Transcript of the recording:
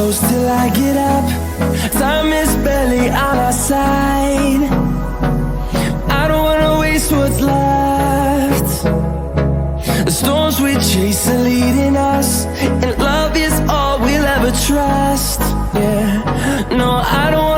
close till I get up. Time is barely on our side. I don't wanna waste what's left. The storms we chase are leading us, and love is all we'll ever trust. Yeah, no, I don't